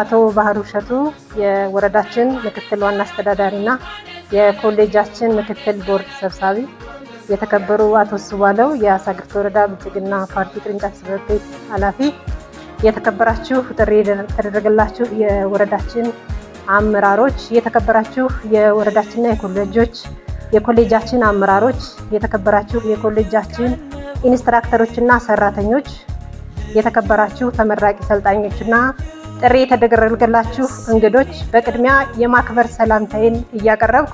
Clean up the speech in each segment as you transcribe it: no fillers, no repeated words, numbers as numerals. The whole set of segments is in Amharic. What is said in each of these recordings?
አቶ ባህሩ ሸቱ የወረዳችን ምክትል ዋና አስተዳዳሪና የኮሌጃችን ምክትል ቦርድ ሰብሳቢ፣ የተከበሩ አቶ ሱባለው የአሳግርት ወረዳ ብልጽግና ፓርቲ ቅርንጫፍ ጽሕፈት ቤት ኃላፊ፣ የተከበራችሁ ጥሪ የተደረገላችሁ የወረዳችን አመራሮች፣ የተከበራችሁ የወረዳችንና የኮሌጃችን አመራሮች፣ የተከበራችሁ የኮሌጃችን ኢንስትራክተሮችና ሰራተኞች፣ የተከበራችሁ ተመራቂ ሰልጣኞችና ጥሪ የተደረገላችሁ እንግዶች፣ በቅድሚያ የማክበር ሰላምታዬን እያቀረብኩ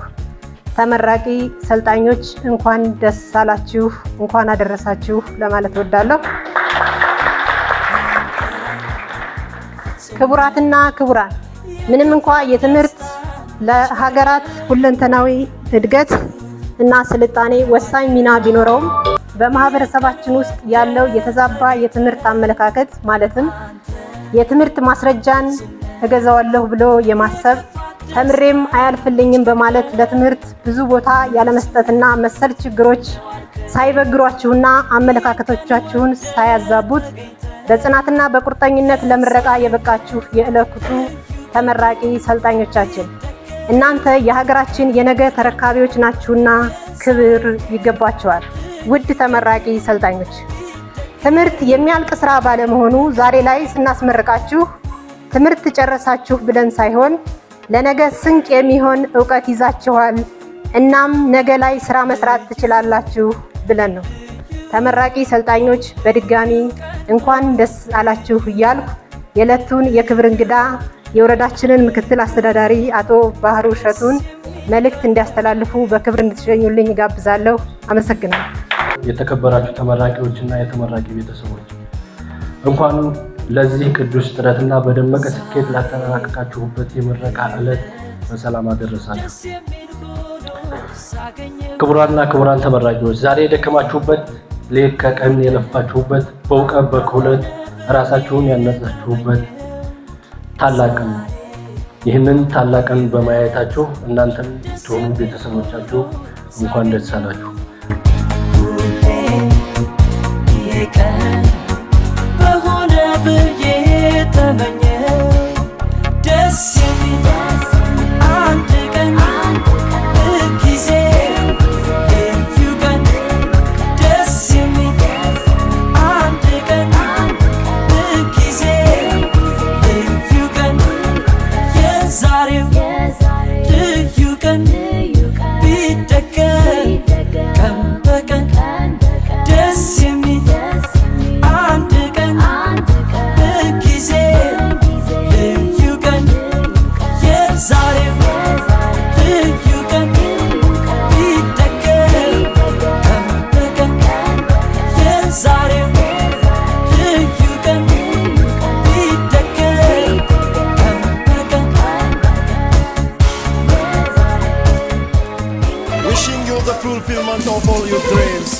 ተመራቂ ሰልጣኞች እንኳን ደስ አላችሁ፣ እንኳን አደረሳችሁ ለማለት እወዳለሁ። ክቡራትና ክቡራን፣ ምንም እንኳ የትምህርት ለሀገራት ሁለንተናዊ እድገት እና ስልጣኔ ወሳኝ ሚና ቢኖረውም በማህበረሰባችን ውስጥ ያለው የተዛባ የትምህርት አመለካከት ማለትም የትምህርት ማስረጃን እገዛዋለሁ ብሎ የማሰብ ተምሬም አያልፍልኝም በማለት ለትምህርት ብዙ ቦታ ያለመስጠትና መሰል ችግሮች ሳይበግሯችሁና አመለካከቶቻችሁን ሳያዛቡት በጽናትና በቁርጠኝነት ለምረቃ የበቃችሁ የዕለቱ ተመራቂ ሰልጣኞቻችን፣ እናንተ የሀገራችን የነገ ተረካቢዎች ናችሁና ክብር ይገባቸዋል። ውድ ተመራቂ ሰልጣኞች፣ ትምህርት የሚያልቅ ስራ ባለመሆኑ ዛሬ ላይ ስናስመርቃችሁ ትምህርት ጨረሳችሁ ብለን ሳይሆን ለነገ ስንቅ የሚሆን ዕውቀት ይዛችኋል፣ እናም ነገ ላይ ስራ መስራት ትችላላችሁ ብለን ነው። ተመራቂ ሰልጣኞች በድጋሚ እንኳን ደስ አላችሁ እያልኩ የዕለቱን የክብር እንግዳ የወረዳችንን ምክትል አስተዳዳሪ አቶ ባህሩ ሸቱን መልእክት እንዲያስተላልፉ በክብር እንድትሸኙልኝ ጋብዛለሁ። አመሰግናለሁ። የተከበራችሁ ተመራቂዎችና የተመራቂ ቤተሰቦች እንኳን ለዚህ ቅዱስ ጥረትና በደመቀ ስኬት ላጠናቀቃችሁበት የምረቃ ዕለት በሰላም አደረሳችሁ። ክቡራንና ክቡራን ተመራቂዎች፣ ዛሬ የደከማችሁበት፣ ሌት ከቀን የለፋችሁበት፣ በእውቀት በክህሎት ራሳችሁን ያነጻችሁበት ታላቅ ቀን ነው። ይህንን ታላቅ ቀን በማየታችሁ እናንተም ትሆኑ ቤተሰቦቻችሁ እንኳን ደስ አላችሁ። በሆነ ብዬ ተመኘ ደስ የሚል አንድ ቀን ጊዜ ልዩ ቀን ደስ የሚል አንድ ቀን ጊዜ ልዩ ቀን የዛሬው ልዩ ቀን ቢደገም ቀን በቀን ደስ የሚል አንድ ቀን ጊዜ ልዩ ቀን የዛሬው ልዩ ቀን ቢደገም ቀን በቀን የዛሬው ልዩ ቀን ቢደገም ቀን በቀን Wishing you the fulfillment of all your dreams.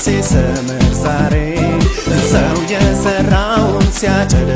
ሲሰምር ዛሬ ሰው የሰራውን ሲያጭድ